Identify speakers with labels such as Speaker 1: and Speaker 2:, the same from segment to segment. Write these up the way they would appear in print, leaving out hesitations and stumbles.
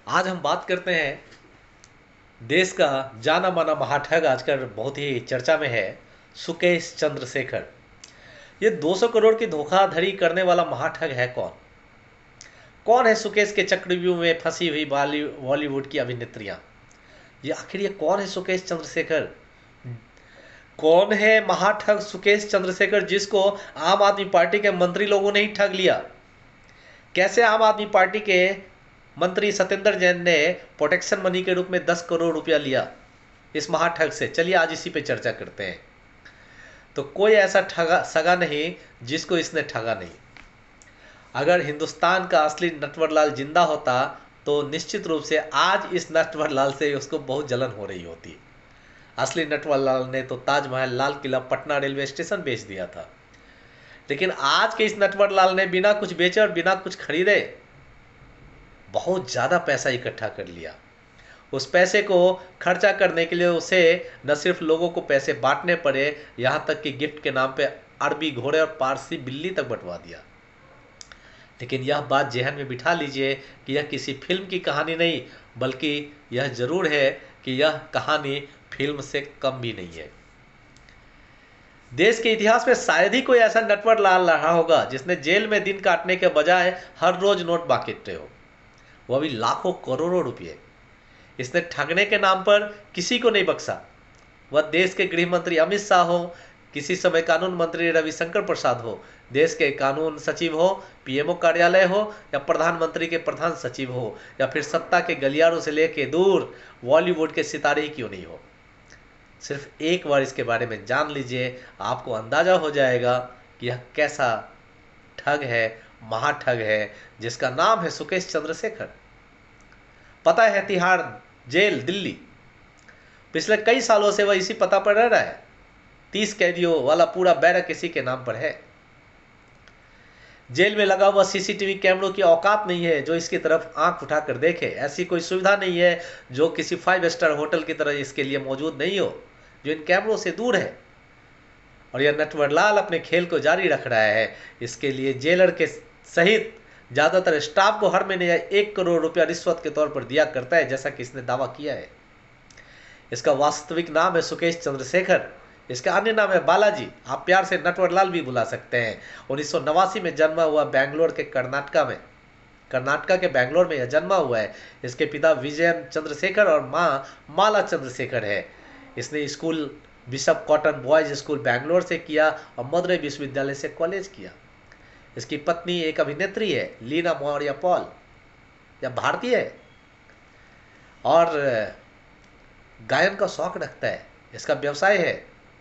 Speaker 1: आज हम बात करते हैं देश का जाना माना महाठग, आजकल बहुत ही चर्चा में है, सुकेश चंद्रशेखर। ये 200 करोड़ की धोखाधड़ी करने वाला महाठग है कौन? कौन है सुकेश के चक्रव्यूह में फंसी हुई बॉलीवुड की अभिनेत्रियां? ये आखिर ये कौन है सुकेश चंद्रशेखर? कौन है महाठग सुकेश चंद्रशेखर जिसको आम आदमी पार्टी के मंत्री लोगों ने ही ठग लिया? कैसे आम आदमी पार्टी के मंत्री सत्येंद्र जैन ने प्रोटेक्शन मनी के रूप में 10 करोड़ रुपया लिया इस महाठग से? चलिए आज इसी पे चर्चा करते हैं। तो कोई ऐसा ठगा सगा नहीं जिसको इसने ठगा नहीं। अगर हिंदुस्तान का असली नटवरलाल जिंदा होता तो निश्चित रूप से आज इस नटवरलाल से उसको बहुत जलन हो रही होती। असली नटवरलाल ने तो ताजमहल, लाल किला, पटना रेलवे स्टेशन बेच दिया था, लेकिन आज के इस नटवरलाल ने बिना कुछ बेचे और बिना कुछ खरीदे बहुत ज़्यादा पैसा इकट्ठा कर लिया। उस पैसे को खर्चा करने के लिए उसे न सिर्फ लोगों को पैसे बांटने पड़े, यहाँ तक कि गिफ्ट के नाम पे अरबी घोड़े और पारसी बिल्ली तक बंटवा दिया। लेकिन यह बात जहन में बिठा लीजिए कि यह किसी फिल्म की कहानी नहीं, बल्कि यह जरूर है कि यह कहानी फिल्म से कम भी नहीं है। देश के इतिहास में शायद ही कोई ऐसा नटवरलाल रहा होगा जिसने जेल में दिन काटने के बजाय हर रोज नोट बांटते हो, वह भी लाखों करोड़ों रुपये। इसने ठगने के नाम पर किसी को नहीं बख्शा। वह देश के गृह मंत्री अमित शाह हो, किसी समय कानून मंत्री रविशंकर प्रसाद हो, देश के कानून सचिव हो, पीएमओ कार्यालय हो, या प्रधानमंत्री के प्रधान सचिव हो, या फिर सत्ता के गलियारों से लेके दूर बॉलीवुड के सितारे ही क्यों नहीं हो, सिर्फ एक बार इसके बारे में जान लीजिए, आपको अंदाजा हो जाएगा कि यह कैसा ठग है, महाठग है, जिसका नाम है सुकेश चंद्रशेखर। पता है तिहाड़ जेल दिल्ली, पिछले कई सालों से वह इसी पता पर रह रहा है। 30 कैदियों वाला पूरा बैरक इसी के नाम पर है। जेल में लगा हुआ सीसीटीवी कैमरों की औकात नहीं है जो इसकी तरफ आंख उठाकर देखे। ऐसी कोई सुविधा नहीं है जो किसी 5 स्टार होटल की तरह इसके लिए मौजूद नहीं हो, जो इन कैमरों से दूर है। और यह नटवरलाल अपने खेल को जारी रख रहा है। इसके लिए जेलर के सहित ज़्यादातर स्टाफ को हर महीने 1 करोड़ रुपया रिश्वत के तौर पर दिया करता है, जैसा कि इसने दावा किया है। इसका वास्तविक नाम है सुकेश चंद्रशेखर। इसका अन्य नाम है बालाजी, आप प्यार से नटवरलाल भी बुला सकते हैं। 1989 में जन्मा हुआ बेंगलोर के कर्नाटका के बेंगलोर में यह जन्मा हुआ है। इसके पिता विजयन चंद्रशेखर और माँ माला चंद्रशेखर है। इसने school bishop cotton boys school Bangalore से किया और मदुरई विश्वविद्यालय से कॉलेज किया। इसकी पत्नी एक अभिनेत्री है, लीना मौर्य पॉल, यह भारतीय है और गायन का शौक रखता है। इसका व्यवसाय है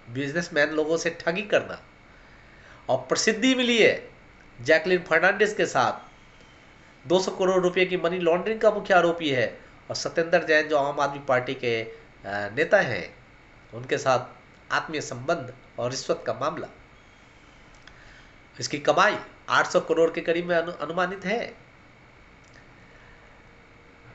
Speaker 1: बिजनेसमैन लोगों से ठगी करना, और प्रसिद्धि मिली है जैकलिन फर्नांडिस के साथ। 200 करोड़ रुपए की मनी लॉन्ड्रिंग का मुख्य आरोपी है। और सत्येंद्र जैन जो आम आदमी पार्टी के नेता हैं, उनके साथ आत्मीय संबंध और रिश्वत का मामला। इसकी कमाई 800 करोड़ के करीब में अनुमानित है।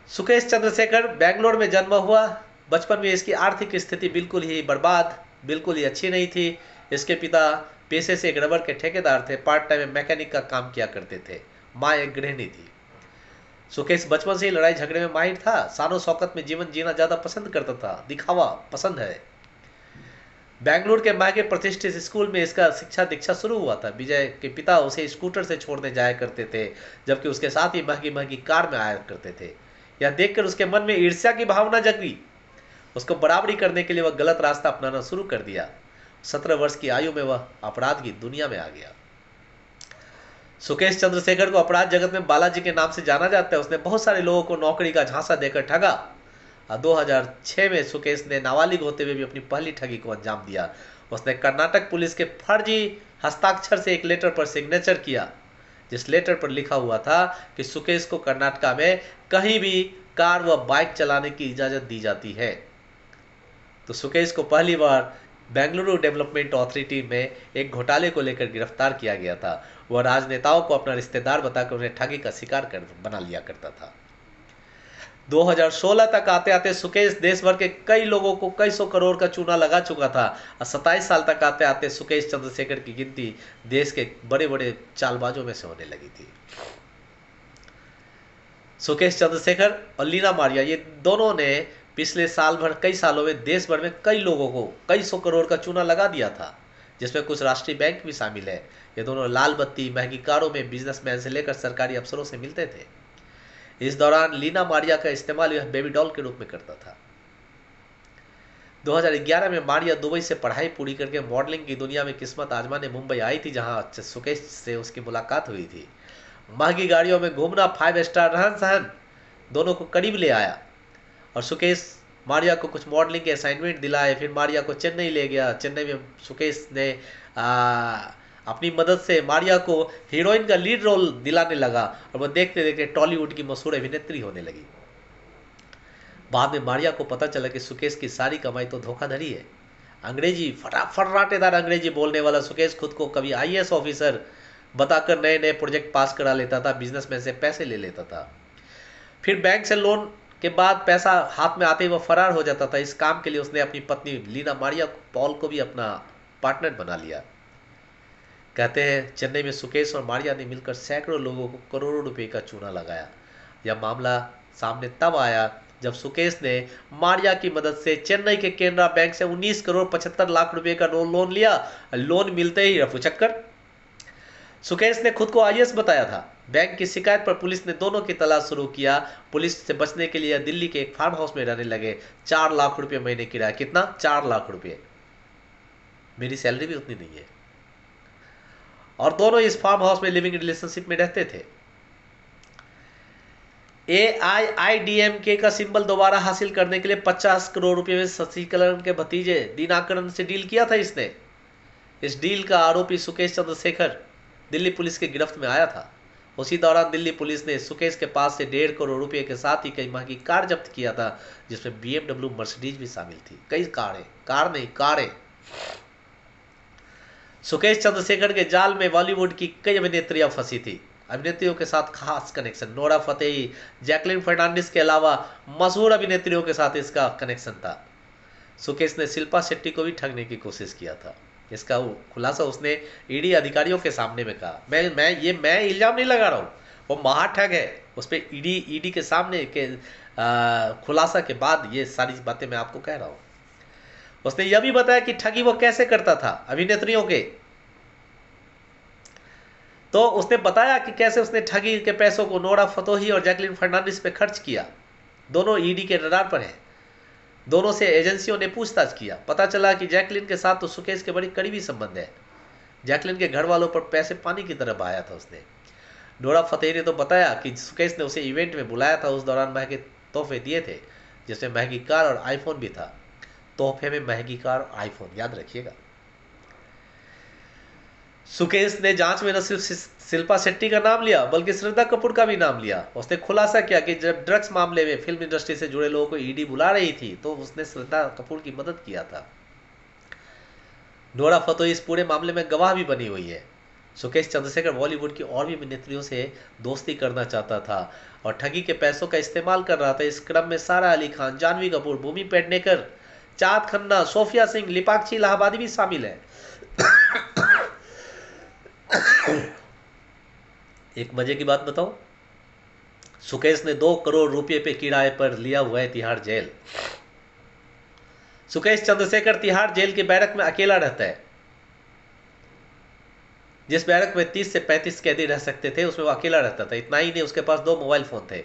Speaker 1: सुकेश चंद्रशेखर बेंगलोर में जन्मा हुआ। बचपन में इसकी आर्थिक स्थिति बिल्कुल ही बर्बाद, बिल्कुल ही अच्छी नहीं थी। इसके पिता पेशे से एक रबर के ठेकेदार थे, पार्ट टाइम मैकेनिक का काम किया करते थे। माँ एक गृहिणी थी। सुकेश बचपन से ही लड़ाई झगड़े में माहिर था। शानो शौकत में जीवन जीना ज़्यादा पसंद करता था, दिखावा पसंद है। बेंगलुरु के महंगे प्रतिष्ठित स्कूल में इसका शिक्षा दीक्षा शुरू हुआ था। विजय के पिता उसे स्कूटर से छोड़ने जाया करते थे, जबकि उसके साथ ही महंगी महंगी कार में आया करते थे। यह देखकर उसके मन में ईर्ष्या की भावना जगी। उसको बराबरी करने के लिए वह गलत रास्ता अपनाना शुरू कर दिया। 17 वर्ष की आयु में वह अपराध की दुनिया में आ गया। सुकेश चंद्रशेखर को अपराध जगत में बालाजी के नाम से जाना जाता है। उसने बहुत सारे लोगों को नौकरी का झांसा देकर ठगा। 2006 में सुकेश ने नाबालिग होते हुए भी अपनी पहली ठगी को अंजाम दिया। उसने कर्नाटक पुलिस के फर्जी हस्ताक्षर से एक लेटर पर सिग्नेचर किया, जिस लेटर पर लिखा हुआ था कि सुकेश को कर्नाटका में कहीं भी कार व बाइक चलाने की इजाज़त दी जाती है। तो सुकेश को पहली बार बेंगलुरु डेवलपमेंट अथॉरिटी में एक घोटाले को लेकर गिरफ्तार किया गया था। वह राजनेताओं को अपना रिश्तेदार बताकर उन्हें ठगी का शिकार बना लिया करता था। 2016 तक आते आते सुकेश देश भर के कई लोगों को कई सौ करोड़ का चूना लगा चुका था। और 27 साल तक आते आते सुकेश चंद्रशेखर की गिनती देश के बड़े बड़े चालबाजों में से होने लगी थी। सुकेश चंद्रशेखर और लीना मारिया, ये दोनों ने पिछले साल भर, कई सालों में देश भर में कई लोगों को कई सौ करोड़ का चूना लगा दिया था, जिसमें कुछ राष्ट्रीय बैंक भी शामिल है। ये दोनों लाल बत्ती, महंगी कारों में बिजनेसमैन से लेकर सरकारी अफसरों से मिलते थे। इस दौरान लीना मारिया का इस्तेमाल यह बेबी डॉल के रूप में करता था। 2011 में मारिया दुबई से पढ़ाई पूरी करके मॉडलिंग की दुनिया में किस्मत आजमाने मुंबई आई थी, जहां सुकेश से उसकी मुलाकात हुई थी। महंगी गाड़ियों में घूमना, 5 स्टार रहन सहन दोनों को करीब ले आया, और सुकेश मारिया को कुछ मॉडलिंग के असाइनमेंट दिलाए। फिर मारिया को चेन्नई ले गया। चेन्नई में सुकेश ने अपनी मदद से मारिया को हीरोइन का लीड रोल दिलाने लगा, और वह देखते देखते टॉलीवुड की मशहूर अभिनेत्री होने लगी। बाद में मारिया को पता चला कि सुकेश की सारी कमाई तो धोखाधड़ी है। अंग्रेजी फर्राटेदार अंग्रेजी बोलने वाला सुकेश खुद को कभी आईएएस ऑफिसर बताकर नए नए प्रोजेक्ट पास करा लेता था, बिजनेसमैन से पैसे ले लेता था। फिर बैंक से लोन के बाद पैसा हाथ में आते ही वह फरार हो जाता था। इस काम के लिए उसने अपनी पत्नी लीना मारिया पॉल को भी अपना पार्टनर बना लिया। कहते हैं चेन्नई में सुकेश और मारिया ने मिलकर सैकड़ों लोगों को करोड़ों रुपए का चूना लगाया। यह मामला सामने तब आया जब सुकेश ने मारिया की मदद से चेन्नई के केनरा बैंक से 19 करोड़ 75 लाख रुपए का लोन लिया। लोन मिलते ही रफू चक्कर। सुकेश ने खुद को आईएएस बताया था। बैंक की शिकायत पर पुलिस ने दोनों की तलाश शुरू किया। पुलिस से बचने के लिए दिल्ली के एक फार्म हाउस में रहने लगे। 4 लाख रुपए महीने किराया। कितना? 4 लाख रुपए। मेरी सैलरी भी उतनी नहीं है। और दोनों इस फार्म हाउस में लिविंग रिलेशनशिप में रहते थे। AIIDMK का सिंबल दोबारा हासिल करने के लिए 50 करोड़ रुपए में शशिकलन के भतीजे दिनाकरन से डील किया था इसने। इस डील का आरोपी सुकेश चंद्रशेखर दिल्ली पुलिस की गिरफ्त में आया था। उसी दौरान दिल्ली पुलिस ने सुकेश के पास से 1.5 करोड़ रुपए के साथ ही कई महंगी कार जब्त किया था, जिसमें BMW मर्सिडीज भी शामिल थी। कई कारें। सुकेश चंद्रशेखर के जाल में बॉलीवुड की कई अभिनेत्रियां फंसी थी। अभिनेत्रियों के साथ खास connection, Nora Fatehi, Jacqueline Fernandez के अलावा मशहूर अभिनेत्रियों के साथ इसका कनेक्शन था। सुकेश ने शिल्पा शेट्टी को भी ठगने की कोशिश किया था। इसका खुलासा उसने ईडी अधिकारियों के सामने में कहा। मैं इल्जाम नहीं लगा रहा हूँ, वो महाठग है। उस पर ईडी के सामने के खुलासा के बाद ये सारी बातें मैं आपको कह रहा हूँ। उसने यह भी बताया कि ठगी वो कैसे करता था अभिनेत्रियों के। तो उसने बताया कि कैसे उसने ठगी के पैसों को नोरा फतेही और जैकलिन फर्नांडिस पे खर्च किया। दोनों ईडी के रडार पर हैं। दोनों से एजेंसियों ने पूछताछ किया। पता चला कि जैकलिन के साथ तो सुकेश के बड़ी करीबी संबंध है। जैकलिन के घर वालों पर पैसे पानी की तरह बहाया था उसने। नोरा फतेही ने तो बताया कि सुकेश ने उसे इवेंट में बुलाया था, उस दौरान महंगे तोहफे दिए थे, जिसमें महंगी कार और आईफोन भी था। तोहफे में महंगी कार और आईफोन, याद रखिएगा। सुकेश ने जांच में न सिर्फ शिल्पा शेट्टी का नाम लिया बल्कि श्रद्धा कपूर का भी नाम लिया। उसने खुलासा किया कि जब ड्रग्स मामले में फिल्म इंडस्ट्री से जुड़े लोगों को ईडी बुला रही थी तो उसने श्रद्धा कपूर की मदद किया था। नोरा फतेही इस पूरे मामले में गवाह भी बनी हुई है। सुकेश चंद्रशेखर बॉलीवुड की और भी अभिनेत्रियों से दोस्ती करना चाहता था और ठगी के पैसों का इस्तेमाल कर रहा था। इस क्रम में सारा अली खान, जानवी कपूर, भूमि पेडनेकर, चाँद खन्ना, सोफिया सिंह, लिपाक्षी इलाहाबादी भी शामिल है। एक मजे की बात बताऊं, सुकेश ने 2 करोड़ रुपए पे किराए पर लिया हुआ है तिहाड़ जेल। सुकेश चंद्रशेखर तिहाड़ जेल के बैरक में अकेला रहता है। जिस बैरक में 30 से 35 कैदी रह सकते थे उसमें वो अकेला रहता था। इतना ही नहीं, उसके पास 2 मोबाइल फोन थे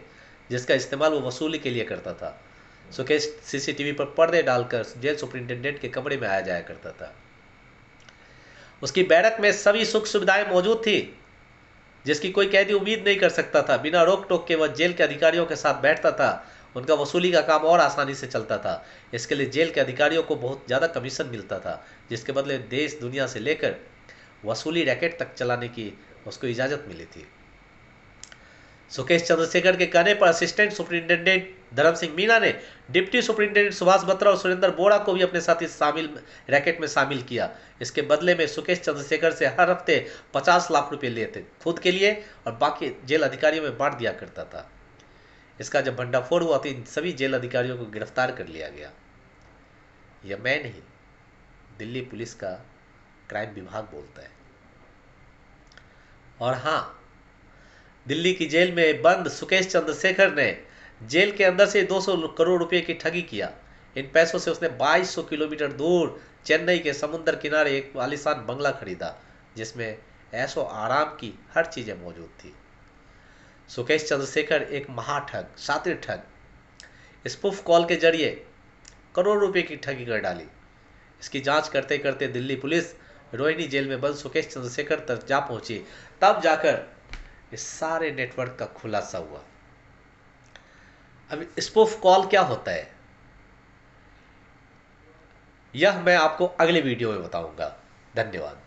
Speaker 1: जिसका इस्तेमाल वो वसूली के लिए करता था। सुकेश सीसीटीवी पर पर्दे डालकर जेल सुपरिंटेंडेंट के कमरे में आया जाया करता था। उसकी बैरक में सभी सुख सुविधाएं मौजूद थी जिसकी कोई कैदी उम्मीद नहीं कर सकता था। बिना रोक टोक के वह जेल के अधिकारियों के साथ बैठता था। उनका वसूली का काम और आसानी से चलता था। इसके लिए जेल के अधिकारियों को बहुत ज़्यादा कमीशन मिलता था, जिसके बदले देश दुनिया से लेकर वसूली रैकेट तक चलाने की उसको इजाज़त मिली थी। सुकेश चंद्रशेखर के कहने पर असिस्टेंट सुपरिंटेंडेंट धर्म सिंह मीना ने डिप्टी सुपरिंटेंडेंट सुभाष बत्रा और सुरेंद्र बोरा को भी अपने साथ इस रैकेट में शामिल किया। इसके बदले में सुकेश चंद्रशेखर से हर हफ्ते 50 लाख रुपए लेते खुद के लिए और बाकी जेल अधिकारियों में बांट दिया करता था। इसका जब भंडाफोड़ हुआ तो इन सभी जेल अधिकारियों को गिरफ्तार कर लिया गया। यह मैं नहीं, दिल्ली पुलिस का क्राइम विभाग बोलता है। और हाँ, दिल्ली की जेल में बंद सुकेश चंद्रशेखर ने जेल के अंदर से 200 करोड़ रुपए की ठगी किया। इन पैसों से उसने 2200 किलोमीटर दूर चेन्नई के समुद्र किनारे एक आलीशान बंगला खरीदा, जिसमें ऐशो आराम की हर चीजें मौजूद थी। सुकेश चंद्रशेखर एक महाठग, शातिर ठग, स्पूफ कॉल के जरिए करोड़ रुपए की ठगी कर डाली। इसकी जांच करते करते दिल्ली पुलिस रोहिणी जेल में बंद सुकेश चंद्रशेखर तक जा पहुंची। तब जाकर इस सारे नेटवर्क का खुलासा हुआ। अब स्पूफ कॉल क्या होता है, यह मैं आपको अगले वीडियो में बताऊंगा। धन्यवाद।